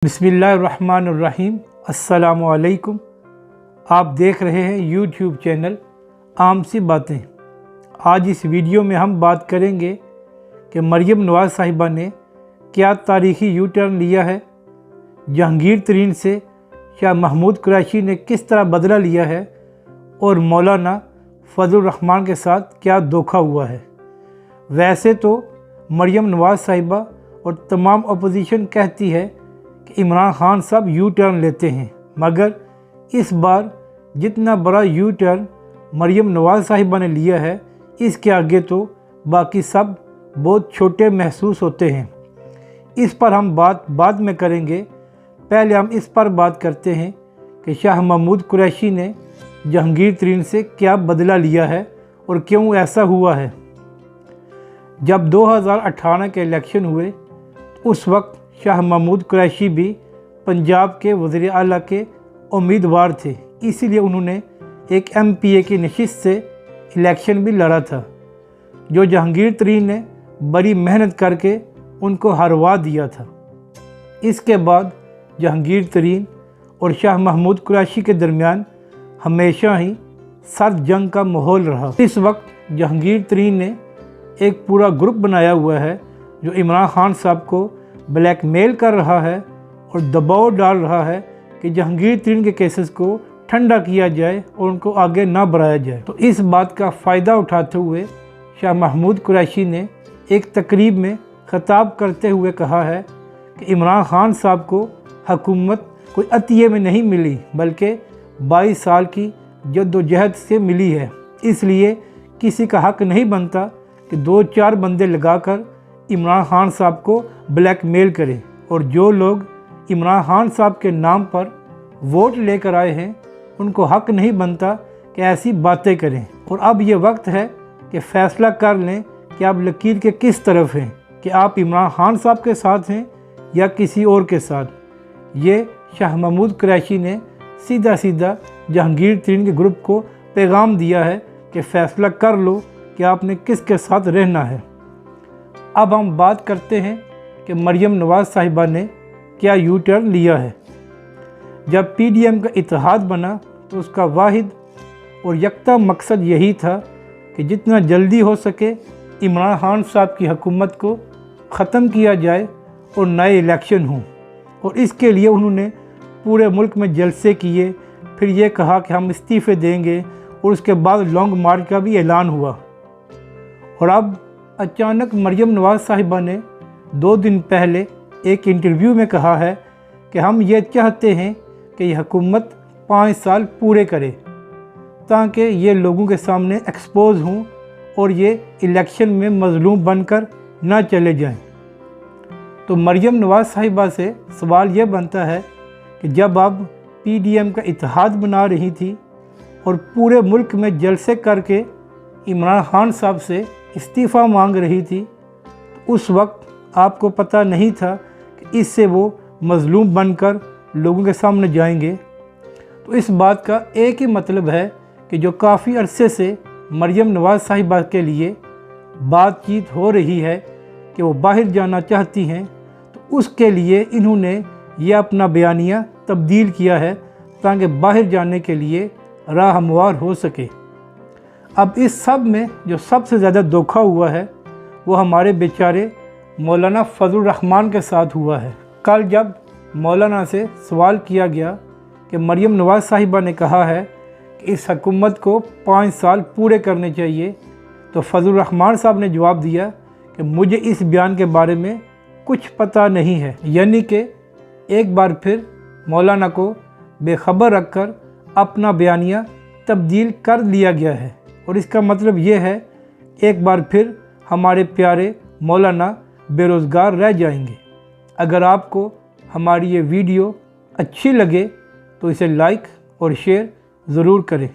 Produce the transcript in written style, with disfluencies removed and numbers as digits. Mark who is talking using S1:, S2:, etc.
S1: बिस्मिल्लाहिर्रहमानिर्रहीम। अस्सलामुअलैकुम। आप देख रहे हैं यूट्यूब चैनल आम सी बातें। आज इस वीडियो में हम बात करेंगे कि मरियम नवाज़ साहिबा ने क्या तारीख़ी यू टर्न लिया है, जहांगीर तरीन से शाह महमूद कुरैशी ने किस तरह बदला लिया है और मौलाना फजलुर रहमान के साथ क्या धोखा हुआ है। वैसे तो मरियम नवाज़ साहिबा और तमाम अपोजिशन कहती है कि इमरान खान साहब यू टर्न लेते हैं, मगर इस बार जितना बड़ा यू टर्न मरियम नवाज़ साहिबा ने लिया है, इसके आगे तो बाकी सब बहुत छोटे महसूस होते हैं। इस पर हम बात बाद में करेंगे। पहले हम इस पर बात करते हैं कि शाह महमूद कुरैशी ने जहांगीर तरीन से क्या बदला लिया है और क्यों ऐसा हुआ है। जब 2018 के इलेक्शन हुए, उस वक्त शाह महमूद कुरैशी भी पंजाब के वज़ीर आला के उम्मीदवार थे, इसीलिए उन्होंने एक MPA की नशिस्त से इलेक्शन भी लड़ा था, जो जहांगीर तरीन ने बड़ी मेहनत करके उनको हरवा दिया था। इसके बाद जहांगीर तरीन और शाह महमूद कुरैशी के दरमियान हमेशा ही सर्द जंग का माहौल रहा। इस वक्त जहांगीर तरीन ने एक पूरा ग्रुप बनाया हुआ है जो इमरान खान साहब को ब्लैकमेल कर रहा है और दबाव डाल रहा है कि जहांगीर तरीन के केसेस को ठंडा किया जाए और उनको आगे ना बढ़ाया जाए। तो इस बात का फ़ायदा उठाते हुए शाह महमूद कुरैशी ने एक तकरीब में ख़िताब करते हुए कहा है कि इमरान खान साहब को हुकूमत कोई अतिये में नहीं मिली, बल्कि 22 साल की जद्दोजहद से मिली है। इसलिए किसी का हक़ नहीं बनता कि 2-4 बंदे लगाकर इमरान खान साहब को ब्लैकमेल करें, और जो लोग इमरान खान साहब के नाम पर वोट लेकर आए हैं, उनको हक़ नहीं बनता कि ऐसी बातें करें। और अब ये वक्त है कि फ़ैसला कर लें कि आप लकीर के किस तरफ हैं, कि आप इमरान खान साहब के साथ हैं या किसी और के साथ। ये शाह महमूद कुरैशी ने सीधा सीधा जहांगीर तरीन के ग्रुप को पैगाम दिया है कि फ़ैसला कर लो कि आपने किसके साथ रहना है। अब हम बात करते हैं कि मरियम नवाज़ साहिबा ने क्या यू टर्न लिया है। जब PDM का इत्तेहाद बना तो उसका वाहिद और यकता मकसद यही था कि जितना जल्दी हो सके इमरान खान साहब की हुकूमत को ख़त्म किया जाए और नए इलेक्शन हों। और इसके लिए उन्होंने पूरे मुल्क में जलसे किए, फिर ये कहा कि हम इस्तीफ़े देंगे, और उसके बाद लॉन्ग मार्च का भी ऐलान हुआ। और अब अचानक मरियम नवाज़ साहिबा ने 2 दिन पहले एक इंटरव्यू में कहा है कि हम ये चाहते हैं कि यह हुकूमत 5 साल पूरे करे, ताकि ये लोगों के सामने एक्सपोज हों और ये इलेक्शन में मज़लूम बनकर ना चले जाएं। तो मरियम नवाज़ साहिबा से सवाल यह बनता है कि जब आप PDM का इत्तेहाद बना रही थी और पूरे मुल्क में जलसे करके इमरान खान साहब से इस्तीफ़ा मांग रही थी, तो उस वक्त आपको पता नहीं था कि इससे वो मज़लूम बनकर लोगों के सामने जाएंगे। तो इस बात का एक ही मतलब है कि जो काफ़ी अरसे से मरियम नवाज़ साहिबा के लिए बातचीत हो रही है कि वो बाहर जाना चाहती हैं, तो उसके लिए इन्होंने ये अपना बयानिया तब्दील किया है ताकि बाहर जाने के लिए राह हमवार हो सके। अब इस सब में जो सबसे ज़्यादा धोखा हुआ है वो हमारे बेचारे मौलाना फजलुर रहमान के साथ हुआ है। कल जब मौलाना से सवाल किया गया कि मरियम नवाज़ साहिबा ने कहा है कि इस हुकूमत को 5 साल पूरे करने चाहिए, तो फजलुर रहमान साहब ने जवाब दिया कि मुझे इस बयान के बारे में कुछ पता नहीं है। यानी कि एक बार फिर मौलाना को बेखबर रखकर अपना बयानिया तब्दील कर लिया गया है। और इसका मतलब ये है एक बार फिर हमारे प्यारे मौलाना बेरोज़गार रह जाएंगे। अगर आपको हमारी ये वीडियो अच्छी लगे तो इसे लाइक और शेयर ज़रूर करें।